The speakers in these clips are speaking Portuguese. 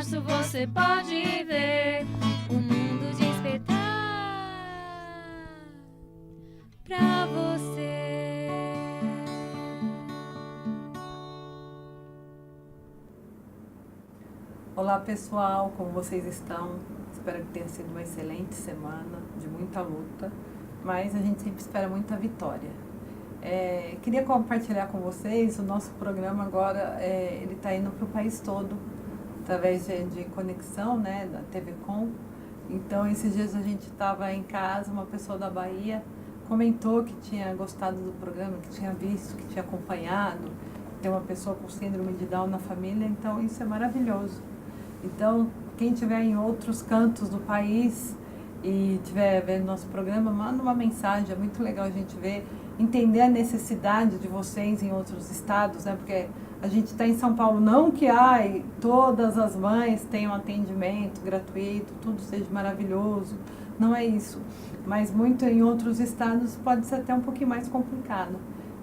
rosto você pode ver o mundo despertar pra você. Olá pessoal, como vocês estão? Espero que tenha sido uma excelente semana, de muita luta, mas a gente sempre espera muita vitória. Queria compartilhar com vocês o nosso programa agora, ele está indo para o país todo, através de conexão, né, da TV Com. Então, esses dias a gente estava em casa, uma pessoa da Bahia comentou que tinha gostado do programa, que tinha visto, que tinha acompanhado, tem uma pessoa com síndrome de Down na família, então isso é maravilhoso. Então, quem estiver em outros cantos do país e estiver vendo nosso programa, manda uma mensagem, é muito legal a gente ver, entender a necessidade de vocês em outros estados, né? Porque a gente está em São Paulo, não que todas as mães tenham atendimento gratuito, tudo seja maravilhoso, não é isso. Mas muito em outros estados pode ser até um pouquinho mais complicado.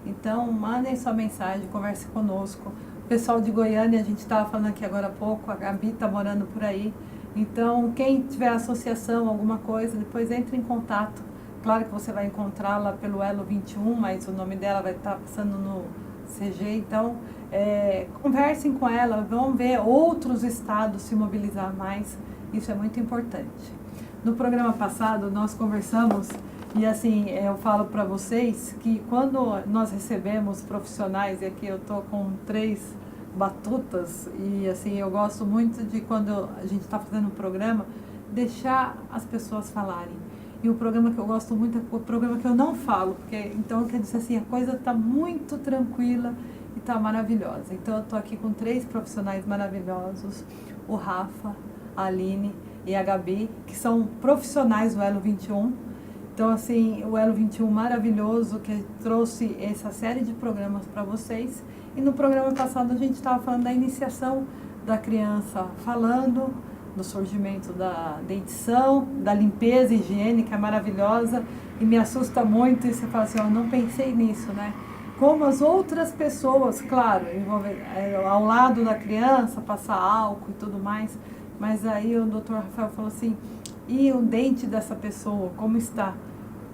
Então, mandem sua mensagem, converse conosco. O pessoal de Goiânia, a gente estava falando aqui agora há pouco, a Gabi está morando por aí. Então, quem tiver associação, alguma coisa, depois entre em contato. Claro que você vai encontrá-la pelo Elo 21, mas o nome dela vai estar passando no CG. Então, conversem com ela, vão ver outros estados se mobilizar mais. Isso é muito importante. No programa passado, nós conversamos, e assim, eu falo para vocês que quando nós recebemos profissionais, e aqui eu estou com 3 batutas, e assim, eu gosto muito de quando a gente está fazendo um programa, deixar as pessoas falarem. E o programa que eu gosto muito é o programa que eu não falo, porque então quer dizer assim, a coisa está muito tranquila e está maravilhosa. Então eu estou aqui com 3 profissionais maravilhosos, o Rafa, a Aline e a Gabi, que são profissionais do Elo 21. Então assim, o Elo 21 maravilhoso, que trouxe essa série de programas para vocês. E no programa passado a gente estava falando da iniciação da criança, falando do surgimento da dentição, da limpeza higiênica maravilhosa, e me assusta muito, e você fala assim, eu não pensei nisso, né? Como as outras pessoas, claro, ao lado da criança, passar álcool e tudo mais, mas aí o Dr. Rafael falou assim, e o dente dessa pessoa, como está?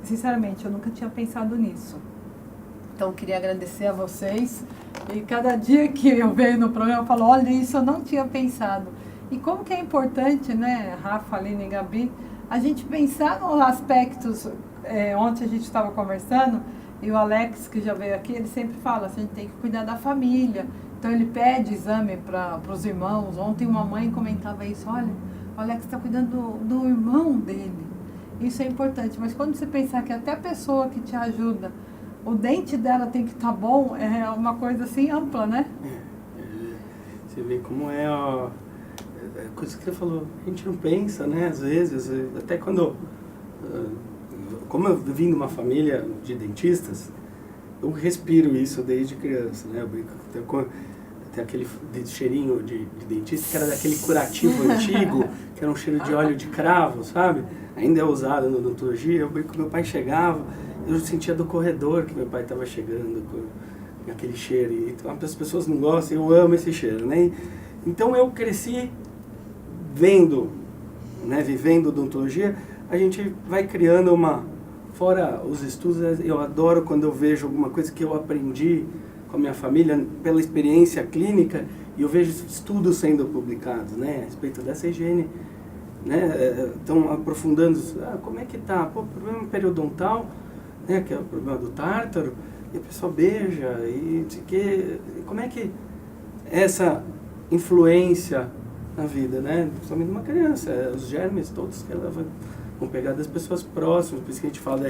Sinceramente, eu nunca tinha pensado nisso. Então, eu queria agradecer a vocês, e cada dia que eu venho no programa, eu falo, olha, isso eu não tinha pensado. E como que é importante, né, Rafa, Aline e Gabi, a gente pensar nos aspectos, ontem a gente estava conversando, e o Alex, que já veio aqui, ele sempre fala, a gente tem que cuidar da família, então ele pede exame para os irmãos. Ontem uma mãe comentava isso, olha, o Alex está cuidando do irmão dele, isso é importante, mas quando você pensar que até a pessoa que te ajuda, o dente dela tem que estar bom, é uma coisa assim ampla, né? Você vê como é a coisa que você falou, a gente não pensa, né, às vezes, até quando, como eu vim de uma família de dentistas, eu respiro isso desde criança, né, eu brinco, tem aquele cheirinho de dentista, que era daquele curativo antigo, que era um cheiro de óleo de cravo, sabe, ainda é usado na odontologia. Eu brinco, meu pai chegava, eu sentia do corredor que meu pai estava chegando com aquele cheiro, e as pessoas não gostam, eu amo esse cheiro, né, então eu cresci vendo, né, vivendo odontologia, a gente vai criando fora os estudos, eu adoro quando eu vejo alguma coisa que eu aprendi com a minha família, pela experiência clínica, e eu vejo estudos sendo publicados, né, a respeito dessa higiene, né, estão aprofundando, como é que tá, problema periodontal, né, que é o problema do tártaro, e a pessoa beija, e como é que essa influência na vida, né? Principalmente uma criança, os germes todos que ela vão pegar das pessoas próximas, por isso que a gente fala,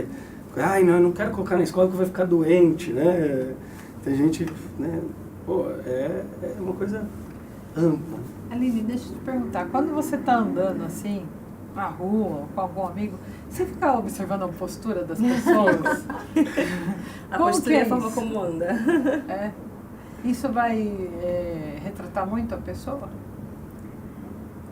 não, eu não quero colocar na escola que vai ficar doente, né? Tem gente, né? É uma coisa ampla. Aline, deixa eu te perguntar, quando você está andando assim, na rua, com algum amigo, você fica observando a postura das pessoas? A postura é a forma como anda. Isso vai retratar muito a pessoa?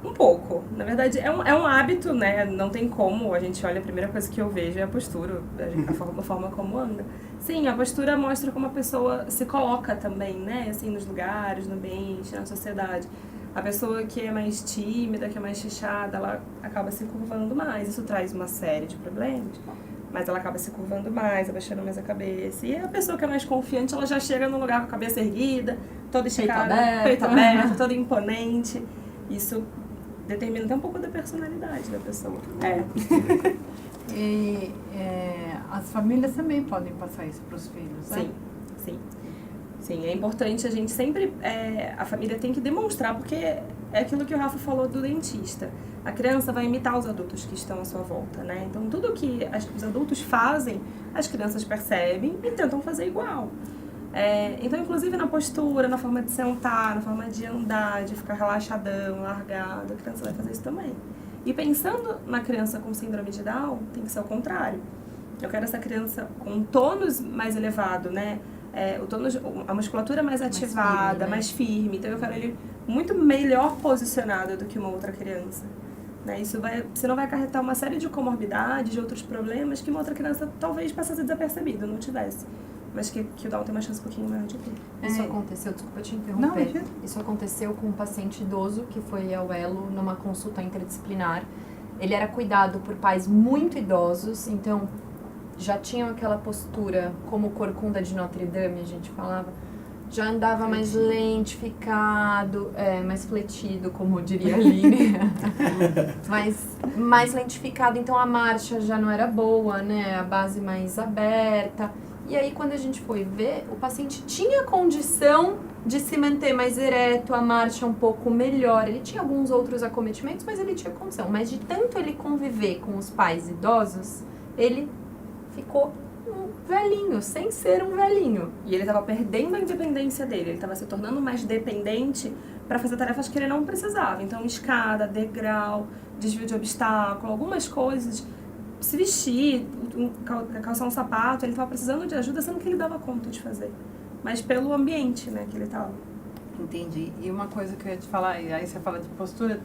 Um pouco. Na verdade, é um hábito, né? Não tem como. A gente olha, a primeira coisa que eu vejo é a postura, a forma como anda. Sim, a postura mostra como a pessoa se coloca também, né? Assim, nos lugares, no ambiente, na sociedade. A pessoa que é mais tímida, que é mais fechada, ela acaba se curvando mais. Isso traz uma série de problemas, mas ela acaba se curvando mais, abaixando mais a cabeça. E a pessoa que é mais confiante, ela já chega num lugar com a cabeça erguida, toda esticada, peito aberto, toda imponente. Isso determina até um pouco da personalidade da pessoa. E as famílias também podem passar isso para os filhos, né? Sim, sim. Sim, é importante a gente sempre... a família tem que demonstrar, porque é aquilo que o Rafa falou do dentista. A criança vai imitar os adultos que estão à sua volta, né? Então, tudo que os adultos fazem, as crianças percebem e tentam fazer igual. Então, inclusive na postura, na forma de sentar, na forma de andar, de ficar relaxadão, largado, a criança vai fazer isso também. E pensando na criança com síndrome de Down, tem que ser o contrário. Eu quero essa criança com um tônus mais elevado, né? A musculatura mais ativada, mais firme. Então eu quero ele muito melhor posicionado do que uma outra criança. Né? Senão vai acarretar uma série de comorbidades, de outros problemas que uma outra criança talvez passasse desapercebido, não tivesse. Mas que o Down tem uma chance um pouquinho maior de ter. Isso aconteceu, desculpa te interromper. Não, isso aconteceu com um paciente idoso que foi ao Elo numa consulta interdisciplinar. Ele era cuidado por pais muito idosos, então já tinham aquela postura como o corcunda de Notre Dame, a gente falava, já andava mais lentificado, mais fletido, como diria a Aline, mais lentificado, então a marcha já não era boa, né, a base mais aberta. E aí quando a gente foi ver, o paciente tinha condição de se manter mais ereto, a marcha um pouco melhor, ele tinha alguns outros acometimentos, mas ele tinha condição. Mas de tanto ele conviver com os pais idosos, ele ficou um velhinho, sem ser um velhinho. E ele estava perdendo a independência dele, ele estava se tornando mais dependente para fazer tarefas que ele não precisava. Então, escada, degrau, desvio de obstáculo, algumas coisas, se vestir, calçar um sapato, ele estava precisando de ajuda, sendo que ele dava conta de fazer. Mas pelo ambiente, né, que ele estava. Entendi. E uma coisa que eu ia te falar, e aí você fala de postura,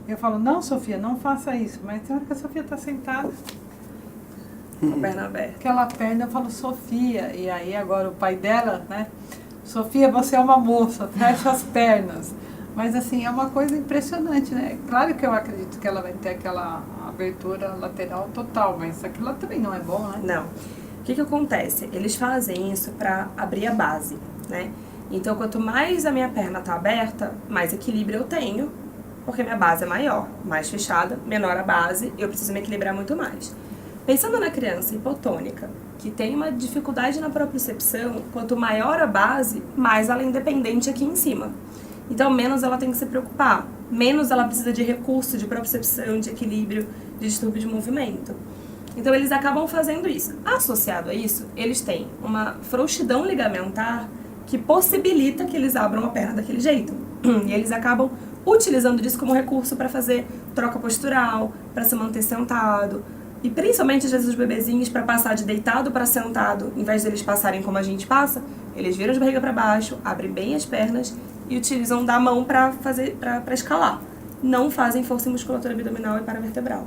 eu falo, não, Sofia, não faça isso. Mas tem hora que a Sofia está sentada, Com a perna aberta. aquela perna, eu falo, Sofia. E aí agora o pai dela, né? Sofia, você é uma moça, fecha as pernas. Mas assim, é uma coisa impressionante, né? Claro que eu acredito que ela vai ter aquela abertura lateral total, mas aquilo também não é bom, né? Não. O que acontece? Eles fazem isso para abrir a base, né? Então, quanto mais a minha perna está aberta, mais equilíbrio eu tenho, porque minha base é maior. Mais fechada, menor a base, eu preciso me equilibrar muito mais. Pensando na criança hipotônica, que tem uma dificuldade na propriocepção, quanto maior a base, mais ela é independente aqui em cima. Então, menos ela tem que se preocupar, menos ela precisa de recurso, de propriocepção, de equilíbrio, de distúrbio de movimento. Então, eles acabam fazendo isso. Associado a isso, eles têm uma frouxidão ligamentar que possibilita que eles abram a perna daquele jeito. E eles acabam utilizando disso como recurso para fazer troca postural, para se manter sentado. E principalmente, às vezes, os bebezinhos, para passar de deitado para sentado, em vez de eles passarem como a gente passa, eles viram de barriga para baixo, abrem bem as pernas e utilizam da mão para escalar. Não fazem força em musculatura abdominal e paravertebral.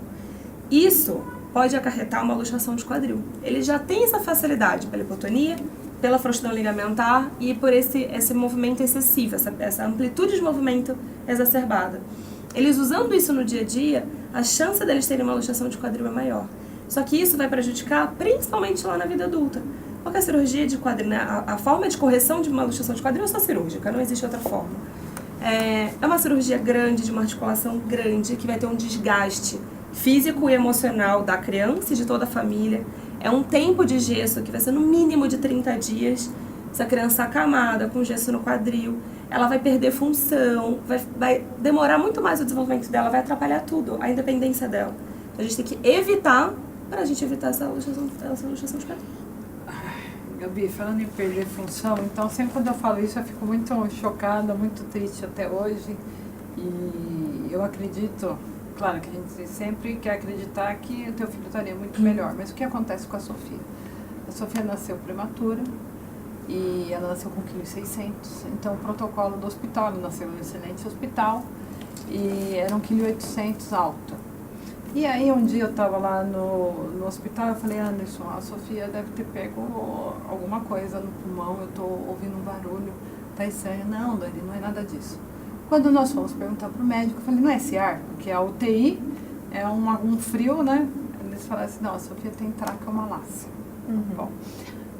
Isso pode acarretar uma luxação de quadril. Ele já tem essa facilidade pela hipotonia, pela frouxidão ligamentar e por esse movimento excessivo, essa amplitude de movimento exacerbada. Eles usando isso no dia a dia, a chance deles terem uma luxação de quadril é maior. Só que isso vai prejudicar principalmente lá na vida adulta. Porque a cirurgia de quadril, né, a forma de correção de uma luxação de quadril é só cirúrgica, não existe outra forma. É uma cirurgia grande, de uma articulação grande, que vai ter um desgaste físico e emocional da criança e de toda a família. É um tempo de gesso que vai ser no mínimo de 30 dias. Essa criança acamada, com gesso no quadril, ela vai perder função, vai demorar muito mais o desenvolvimento dela, vai atrapalhar tudo, a independência dela. Então a gente tem que evitar, para a gente evitar essa luxação de quadril. Gabi, falando em perder função, então sempre quando eu falo isso eu fico muito chocada, muito triste até hoje. E eu acredito, claro que a gente sempre quer acreditar que o teu filho estaria muito melhor, mas o que acontece com a Sofia? A Sofia nasceu prematura e ela nasceu com 1,6 kg, então o protocolo do hospital, ela nasceu em um excelente hospital e era 1,8 kg alto. E aí um dia eu estava lá no hospital, eu falei, Anderson, a Sofia deve ter pego alguma coisa no pulmão, eu estou ouvindo um barulho, tá estranho. Não, Dani, não é nada disso. Quando nós fomos perguntar para o médico, eu falei, não é esse ar? Porque a UTI é um frio, né? Eles falaram assim, não, a Sofia tem traqueomalácia. Bom,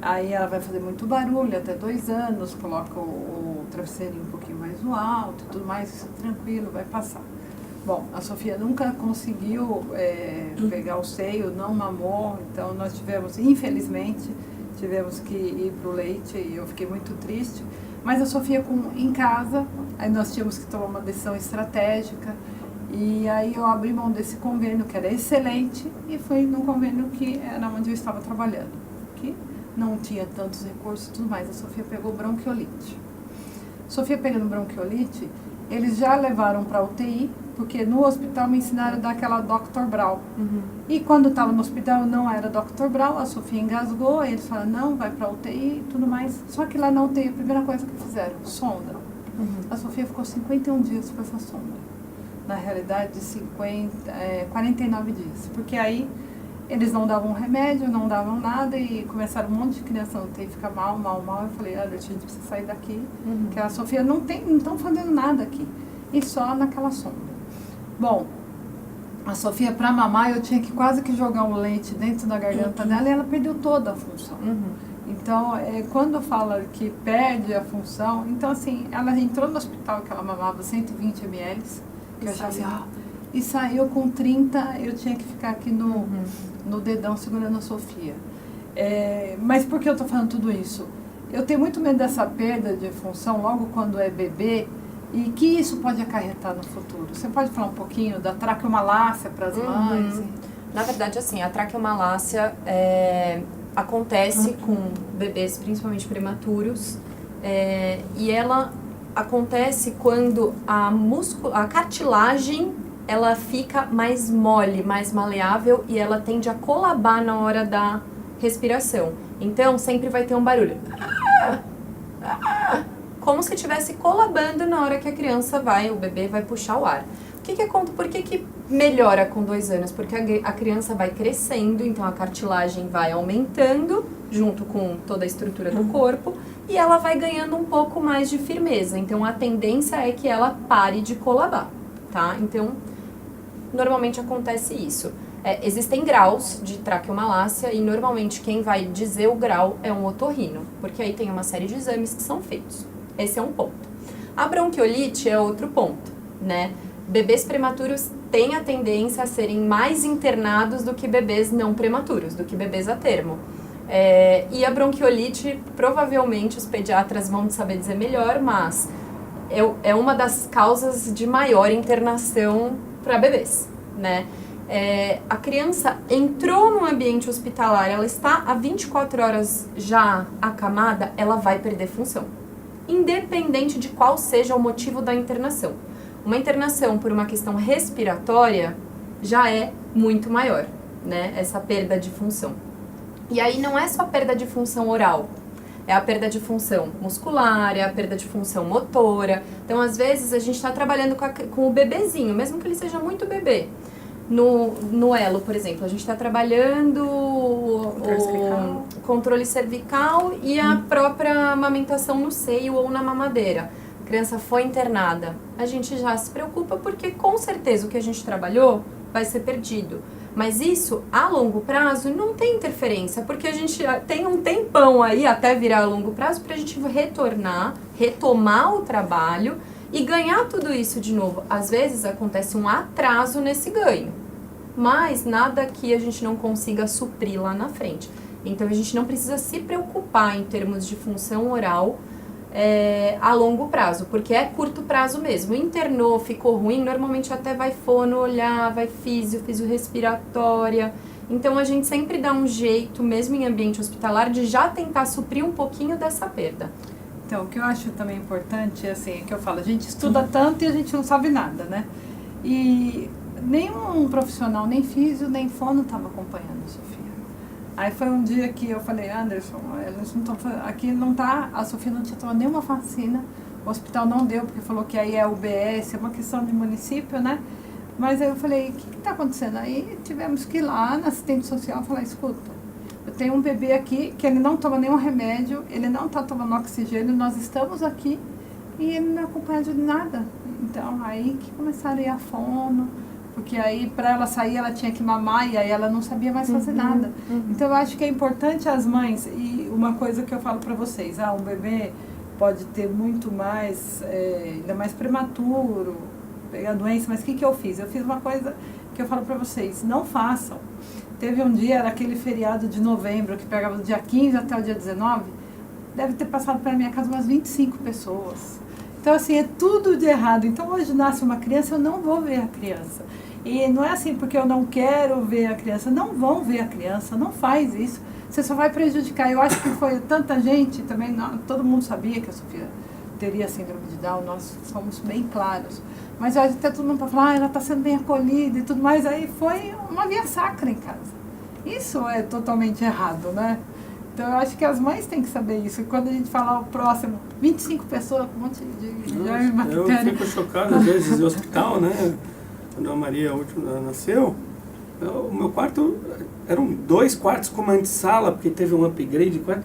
aí ela vai fazer muito barulho, até 2 anos, coloca o travesseirinho um pouquinho mais no alto e tudo mais, tranquilo, vai passar. Bom, a Sofia nunca conseguiu pegar o seio, não mamou, então nós tivemos, infelizmente, tivemos que ir para o leite e eu fiquei muito triste. Mas a Sofia em casa, aí nós tínhamos que tomar uma decisão estratégica e aí eu abri mão desse convênio que era excelente e fui no convênio que era onde eu estava trabalhando, que não tinha tantos recursos e tudo mais. A Sofia pegou bronquiolite. Sofia pegando bronquiolite, eles já levaram para UTI, porque no hospital me ensinaram a dar aquela Dr. Brau. E quando estava no hospital não era Dr. Brau, a Sofia engasgou, aí eles falaram, não, vai para UTI e tudo mais. Só que lá na UTI, a primeira coisa que fizeram, sonda. A Sofia ficou 51 dias com essa sonda. Na realidade, 49 dias. Porque aí eles não davam remédio, não davam nada e começaram um monte de criança na UTI ficar mal. Eu falei, olha, a gente precisa sair daqui, que a Sofia não estão fazendo nada aqui. E só naquela sonda. Bom, a Sofia, para mamar, eu tinha que quase que jogar um leite dentro da garganta dela e ela perdeu toda a função. Então, quando fala que perde a função, então assim, ela entrou no hospital que ela mamava 120 ml, que eu achava assim, e saiu com 30, eu tinha que ficar aqui no dedão segurando a Sofia. Mas por que eu tô falando tudo isso? Eu tenho muito medo dessa perda de função logo quando é bebê, e que isso pode acarretar no futuro. Você pode falar um pouquinho da traqueomalácia para as mães? Na verdade, assim, a traqueomalácia acontece com bebês, principalmente prematuros, e ela acontece quando a cartilagem ela fica mais mole, mais maleável e ela tende a colabar na hora da respiração. Então, sempre vai ter um barulho. Como se estivesse colabando na hora que o bebê vai puxar o ar. Por que melhora com 2 anos? Porque a criança vai crescendo, então a cartilagem vai aumentando, junto com toda a estrutura do corpo, e ela vai ganhando um pouco mais de firmeza. Então a tendência é que ela pare de colabar, tá? Então, normalmente acontece isso. Existem graus de traqueomalácia e normalmente quem vai dizer o grau é um otorrino, porque aí tem uma série de exames que são feitos. Esse é um ponto. A bronquiolite é outro ponto, né? Bebês prematuros têm a tendência a serem mais internados do que bebês não prematuros, do que bebês a termo. E a bronquiolite, provavelmente os pediatras vão saber dizer melhor, mas é uma das causas de maior internação para bebês, né? A criança entrou no ambiente hospitalar, ela está há 24 horas já acamada, ela vai perder função, independente de qual seja o motivo da internação. Uma internação por uma questão respiratória já é muito maior, né? Essa perda de função. E aí não é só perda de função oral, é a perda de função muscular, é a perda de função motora. Então, às vezes, a gente está trabalhando com o bebezinho, mesmo que ele seja muito bebê. No elo, por exemplo, a gente está trabalhando o controle cervical e a própria amamentação no seio ou na mamadeira. A criança foi internada. A gente já se preocupa porque, com certeza, o que a gente trabalhou vai ser perdido. Mas isso, a longo prazo, não tem interferência, porque a gente tem um tempão aí, até virar a longo prazo, para a gente retomar o trabalho e ganhar tudo isso de novo. Às vezes, acontece um atraso nesse ganho, mas nada que a gente não consiga suprir lá na frente. Então, a gente não precisa se preocupar em termos de função oral a longo prazo, porque é curto prazo mesmo. Internou, ficou ruim, normalmente até vai fono olhar, vai físio respiratória. Então a gente sempre dá um jeito, mesmo em ambiente hospitalar, de já tentar suprir um pouquinho dessa perda. Então, o que eu acho também importante, assim, é que eu falo, a gente estuda tanto e a gente não sabe nada, né? E nenhum profissional, nem físio, nem fono estava acompanhando a Sofia. Aí foi um dia que eu falei, Anderson, eles não estão aqui não tá, a Sofia não tinha tomado nenhuma vacina, o hospital não deu, porque falou que aí é UBS, é uma questão de município, né? Mas aí eu falei, o que está acontecendo? Aí tivemos que ir lá na assistente social e falar, escuta, eu tenho um bebê aqui que ele não toma nenhum remédio, ele não está tomando oxigênio, nós estamos aqui e ele não acompanha de nada. Então, aí que começaram a ir a fono, porque aí para ela sair ela tinha que mamar e aí ela não sabia mais fazer nada. Então, eu acho que é importante as mães, e uma coisa que eu falo para vocês, um bebê pode ter muito mais, ainda mais prematuro, pegar doença, mas o que eu fiz? Eu fiz uma coisa que eu falo para vocês, não façam. Teve um dia, era aquele feriado de novembro, que pegava do dia 15 até o dia 19, deve ter passado pela minha casa umas 25 pessoas. Então, assim, é tudo de errado. Então, hoje nasce uma criança, eu não vou ver a criança. E não é assim porque eu não quero ver a criança. Não vão ver a criança, não faz isso. Você só vai prejudicar. Eu acho que foi tanta gente, também todo mundo sabia que a Sofia teria síndrome de Down, nós somos bem claros. Mas eu acho que até todo mundo para falar, ela está sendo bem acolhida e tudo mais. Aí foi uma via sacra em casa. Isso é totalmente errado, né? Então, eu acho que as mães têm que saber isso. E quando a gente falar o próximo, 25 pessoas, um monte de germe Eu bactéria. fico chocado, às vezes, no hospital, né? Quando a Maria, a última, nasceu, o meu quarto, eram 2 quartos com uma antessala, porque teve um upgrade de quarto.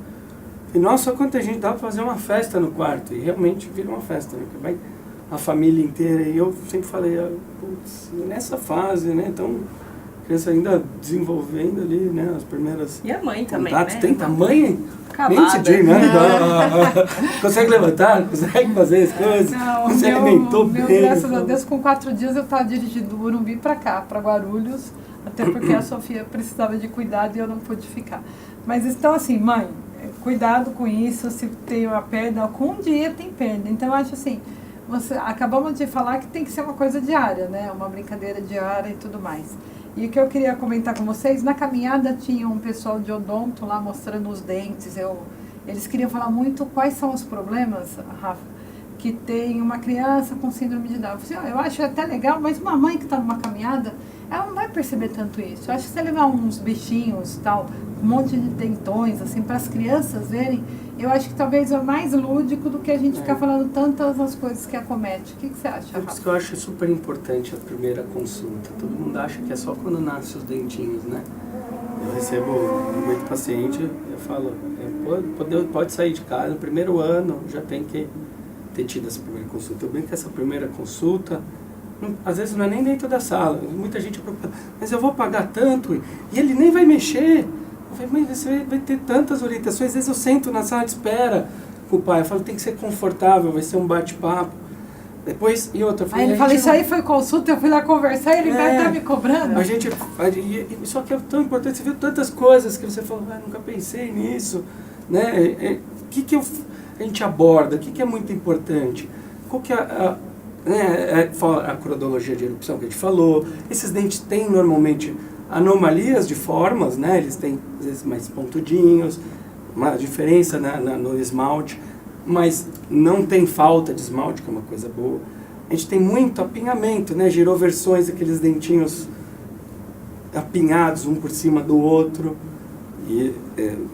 E, nossa, quanta gente dá para fazer uma festa no quarto. E realmente vira uma festa, né? Porque vai a família inteira. E eu sempre falei, putz, nessa fase, né? Então, a criança ainda desenvolvendo ali, né? As primeiras E a mãe também, contatos. né? Tem tamanho? Nem Acabada. se diz, né? Consegue levantar, consegue fazer as coisas, Não, se alimentou meu, bem. graças a Deus, com 4 dias eu estava dirigindo do Morumbi para cá, para Guarulhos, até porque a Sofia precisava de cuidado e eu não pude ficar. Mas então, assim, mãe, cuidado com isso, se tem uma perda, com um dia tem perda. Então, eu acho assim, acabamos de falar que tem que ser uma coisa diária, né? Uma brincadeira diária e tudo mais. E o que eu queria comentar com vocês, na caminhada tinha um pessoal de odonto lá mostrando os dentes. Eles queriam falar muito quais são os problemas, Rafa, que tem uma criança com síndrome de Down. Eu falei, eu acho até legal, mas uma mãe que está numa caminhada, ela não vai perceber tanto isso. Eu acho que se você levar uns bichinhos, tal, um monte de dentões, assim, para as crianças verem, eu acho que talvez é mais lúdico do que a gente ficar falando tantas as coisas que acomete. O que você acha, É por isso Rafa? que eu acho super importante a primeira consulta. Todo mundo acha que é só quando nasce os dentinhos, né? Eu recebo muito paciente, eu falo, pode sair de casa, no primeiro ano já tem que ter tido essa primeira consulta. Eu brinco que essa primeira consulta, às vezes não é nem dentro da sala, muita gente é preocupada, mas eu vou pagar tanto e ele nem vai mexer. Eu falei, mas você vai ter tantas orientações, às vezes eu sento na sala de espera com o pai, eu falo, tem que ser confortável, vai ser um bate-papo. Depois, e outra, Aí ele fala, isso aí foi consulta, eu fui lá conversar e ele vai estar me cobrando. A gente, só que é tão importante, você viu tantas coisas que você falou, nunca pensei nisso, né? O que a gente aborda, o que é muito importante? Qual que é a cronologia de erupção que a gente falou? Esses dentes têm normalmente anomalias de formas, né? Eles têm às vezes mais pontudinhos, uma diferença no esmalte, mas não tem falta de esmalte, que é uma coisa boa. A gente tem muito apinhamento, né? Giroversões, aqueles dentinhos apinhados um por cima do outro. E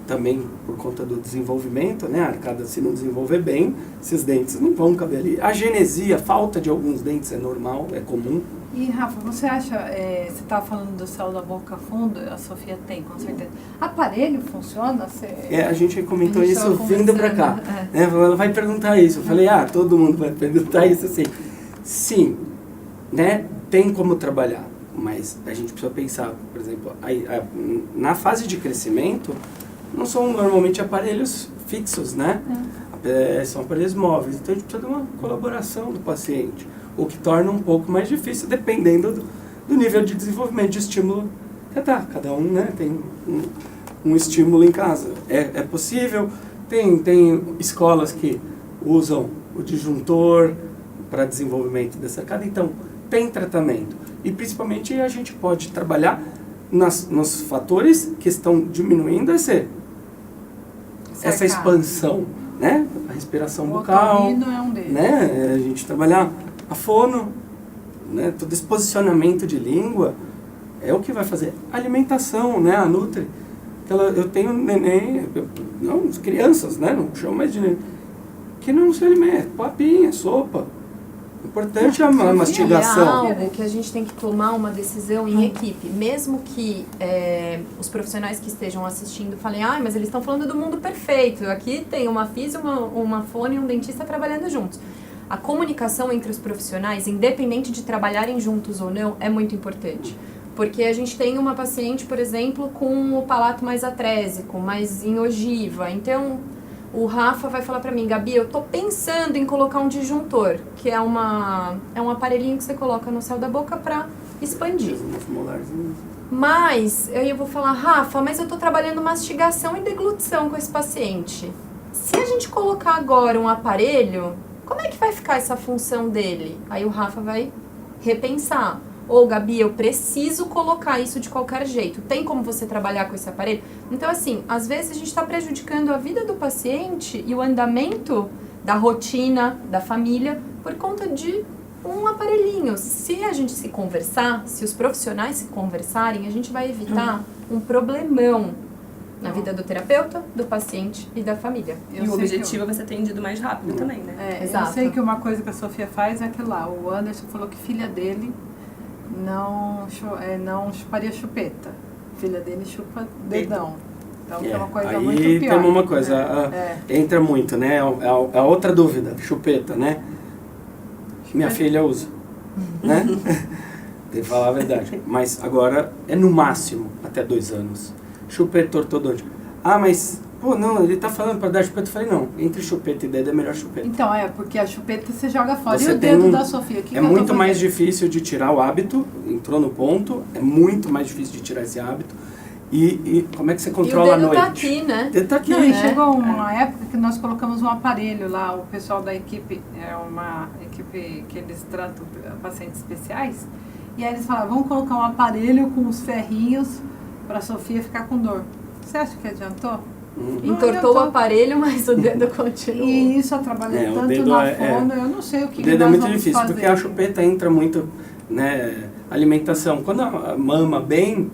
também por conta do desenvolvimento, né? A arcada, se não desenvolver bem, esses dentes não vão caber ali. A genesia, falta de alguns dentes é normal, é comum. E Rafa, você acha, você estava falando do céu da boca funda, a Sofia tem, com certeza. Aparelho funciona? A gente comentou A gente isso tava vindo para cá. conversando, Né? Ela vai perguntar isso. Eu falei, todo mundo vai perguntar isso assim. Sim, né? Tem como trabalhar, mas a gente precisa pensar, por exemplo, na fase de crescimento, não são normalmente aparelhos fixos, né? São aparelhos móveis, então a gente precisa de uma colaboração do paciente, o que torna um pouco mais difícil, dependendo do nível de desenvolvimento, de estímulo que tá. Cada um, né, tem um estímulo em casa. É possível, tem escolas que usam o disjuntor para desenvolvimento dessa arcada, então tem tratamento. E principalmente a gente pode trabalhar nos fatores que estão diminuindo essa expansão, né? A respiração bucal, otorrino é um deles. né? A gente trabalhar a fono, né? Todo esse posicionamento de língua é o que vai fazer. A alimentação, né? A Nutri, eu tenho neném, não, crianças, né? Não chamo mais de neném, que não se alimenta, papinha, sopa. Importante a mastigação. É algo que a gente tem que tomar uma decisão em equipe. Mesmo que os profissionais que estejam assistindo falem, mas eles estão falando do mundo perfeito. Aqui tem uma físio, uma fono e um dentista trabalhando juntos. a comunicação entre os profissionais, independente de trabalharem juntos ou não, é muito importante. Porque a gente tem uma paciente, por exemplo, com o palato mais atrésico, mais em ogiva. Então, o Rafa vai falar pra mim, Gabi, eu tô pensando em colocar um disjuntor, que é um aparelhinho que você coloca no céu da boca pra expandir. Mas, aí eu vou falar, Rafa, mas eu tô trabalhando mastigação e deglutição com esse paciente. Se a gente colocar agora um aparelho, como é que vai ficar essa função dele? Aí o Rafa vai repensar. Ou, Gabi, eu preciso colocar isso de qualquer jeito. Tem como você trabalhar com esse aparelho? Então, assim, às vezes a gente está prejudicando a vida do paciente e o andamento da rotina, da família, por conta de um aparelhinho. Se a gente se conversar, se os profissionais se conversarem, a gente vai evitar um problemão na vida do terapeuta, do paciente e da família. E o objetivo é você ser atendido mais rápido também, né? Eu sei que uma coisa que a Sofia faz é aquilo lá. O Anderson falou que filha dele não chuparia chupeta. Filha dele chupa dedão. Então é uma coisa muito pior. Aí tem uma coisa, entra muito, né? A outra dúvida, chupeta, né? Minha filha usa, né? Tem que falar a verdade. Mas agora é no máximo até 2 anos. Chupeta ortodôntica. Ah, mas, pô, não, ele tá falando pra dar chupeta. Eu falei, não, entre chupeta e dedo é melhor chupeta. Então, porque a chupeta você joga fora. Você e o dedo da Sofia? É muito mais difícil de tirar o hábito, entrou no ponto, é muito mais difícil de tirar esse hábito. E como é que você controla a noite? E o dedo tá aqui, né? O dedo tá aqui. Não, e chegou uma época que nós colocamos um aparelho lá, o pessoal da equipe, é uma equipe que eles tratam pacientes especiais, e aí eles falaram, vamos colocar um aparelho com os ferrinhos para a Sofia ficar com dor. Você acha que adiantou? Entortou o aparelho, mas o dedo continua. E isso trabalha tanto na fono, eu não sei o que o dedo nós é muito vamos difícil, fazer. porque a chupeta entra muito, né, alimentação. Quando a mama bem,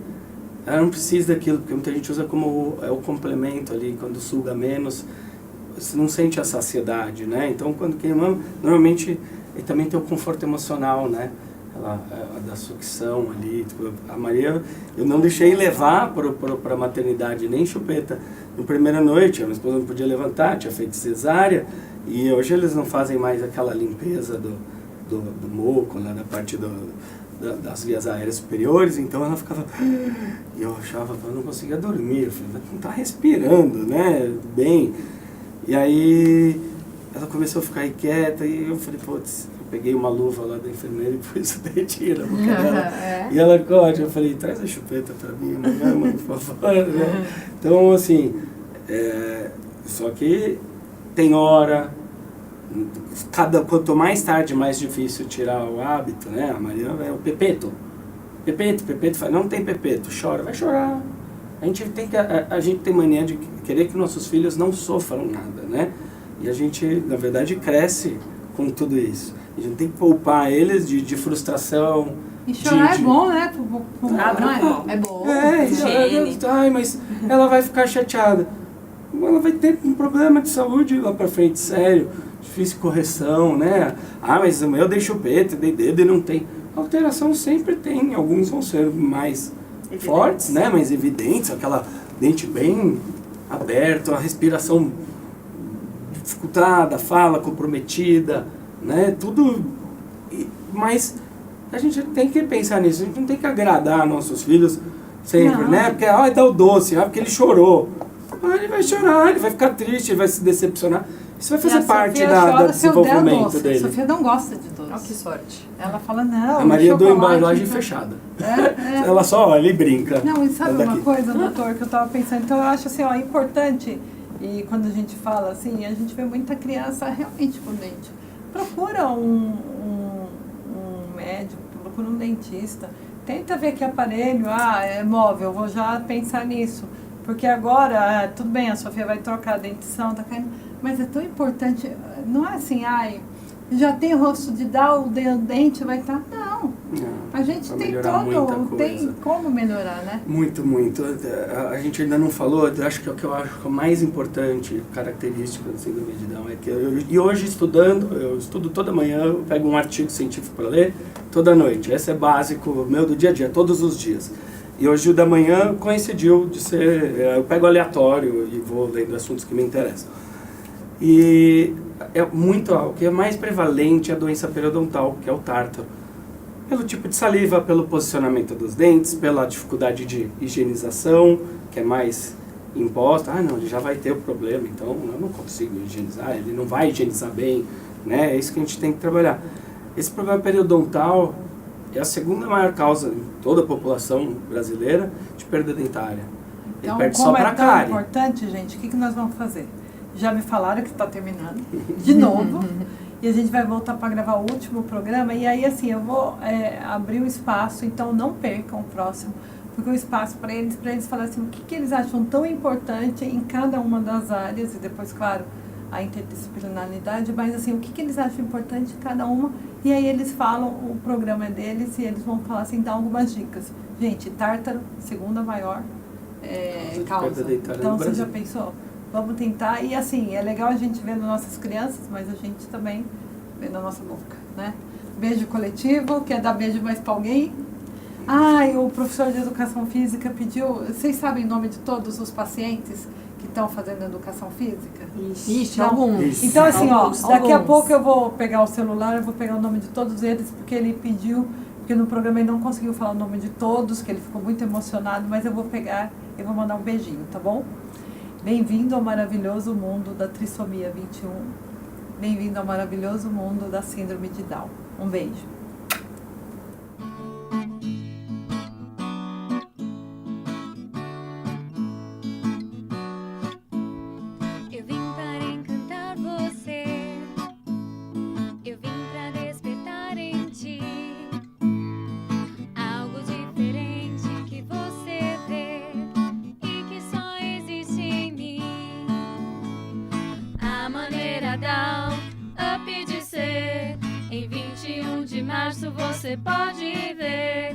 ela não precisa daquilo, porque muita gente usa como o complemento ali, quando suga menos, você não sente a saciedade, né? Então, quando quem mama, normalmente, ele também tem o conforto emocional, né? A da sucção ali. Tipo, a Maria, eu não deixei levar para a maternidade, nem chupeta. Na primeira noite, a minha esposa não podia levantar, tinha feito cesárea, e hoje eles não fazem mais aquela limpeza do moco, lá da parte das vias aéreas superiores, então ela ficava... E eu achava que eu não conseguia dormir, eu falei, não tá respirando, né, bem. E aí ela começou a ficar inquieta e eu falei, putz, eu peguei uma luva lá da enfermeira e pus o dedinho na boca dela. E ela corte, eu falei, traz a chupeta pra mim, mãe, por favor, né? Então, assim, só que tem hora... Quanto mais tarde, mais difícil tirar o hábito, né? A Maria é o pepeto, fala, não tem pepeto, chora, vai chorar. A gente tem mania de querer que nossos filhos não sofram nada, né? E a gente, na verdade, cresce com tudo isso. A gente tem que poupar eles de frustração. E chorar é bom, né? É bom. Ai, mas ela vai ficar chateada. Ela vai ter um problema de saúde lá pra frente, sério. Difícil correção, né? Ah, mas eu dei chupeta, dei dedo e não tem. Alteração sempre tem, alguns vão ser mais fortes, né? Mais evidentes, aquela dente bem aberta, a respiração dificultada, a fala comprometida, né? Tudo. Mas a gente tem que pensar nisso, a gente não tem que agradar nossos filhos sempre, né? Porque, dá o doce, porque ele chorou. Ele vai chorar, ele vai ficar triste, ele vai se decepcionar. Isso vai fazer parte do desenvolvimento dele. A Sofia não gosta de doce. Oh, que sorte. Ela fala, não. A Maria deu embalagem fechada. Ela só olha e brinca. Não, e sabe uma coisa, doutor, que eu estava pensando? Então eu acho assim, importante, e quando a gente fala assim, a gente vê muita criança realmente com dente. Procura um médico, procura um dentista. Tenta ver que aparelho, é móvel, vou já pensar nisso. Porque agora, tudo bem, a Sofia vai trocar a dentição, tá caindo, mas é tão importante, não é assim, já tem o rosto de dar o dente, vai estar, não. A gente tem tem como melhorar, né? Muito, muito. A gente ainda não falou, acho que o que eu acho que é o mais importante, característica da síndrome de Down, é que e hoje eu estudo toda manhã, eu pego um artigo científico para ler, toda noite. Esse é básico, meu do dia a dia, todos os dias. E hoje o da manhã coincidiu de ser, eu pego aleatório e vou lendo assuntos que me interessam. E o que é mais prevalente é a doença periodontal, que é o tártaro. Pelo tipo de saliva, pelo posicionamento dos dentes, pela dificuldade de higienização, que é mais imposta. Ah, não, ele já vai ter o problema, então eu não consigo higienizar, ele não vai higienizar bem, né? É isso que a gente tem que trabalhar. Esse problema periodontal é a segunda maior causa em toda a população brasileira de perda dentária. Ele Então, perde só como para é a tão cárie. importante, gente, o que nós vamos fazer? Já me falaram que está terminando, de novo, e a gente vai voltar para gravar o último programa, e aí, assim, eu vou abrir o espaço, então não percam o próximo, porque o espaço para eles falarem assim, o que eles acham tão importante em cada uma das áreas, e depois, claro, a interdisciplinaridade, mas assim, o que eles acham importante em cada uma, e aí eles falam, o programa é deles, e eles vão falar assim, dar algumas dicas. Gente, tártaro, segunda maior causa. Perda dentária Então, no você Brasil. já pensou? Vamos tentar, e assim, é legal a gente ver nas nossas crianças, mas a gente também vê na nossa boca, né? Beijo coletivo, quer dar beijo mais pra alguém? E o professor de educação física pediu, vocês sabem o nome de todos os pacientes que estão fazendo educação física? Ixi, Não. alguns. Isso. Então, assim, Alguns, daqui a alguns. pouco eu vou pegar o celular, eu vou pegar o nome de todos eles, porque ele pediu, porque no programa ele não conseguiu falar o nome de todos, que ele ficou muito emocionado, mas eu vou pegar e vou mandar um beijinho, tá bom? Bem-vindo ao maravilhoso mundo da trissomia 21. Bem-vindo ao maravilhoso mundo da síndrome de Down. Um beijo. Eu vim para encantar você. Eu vim para despertar em ti algo diferente que você vê e que só existe em mim. A maneira Down Up de ser. Em 21 de março você pode ver.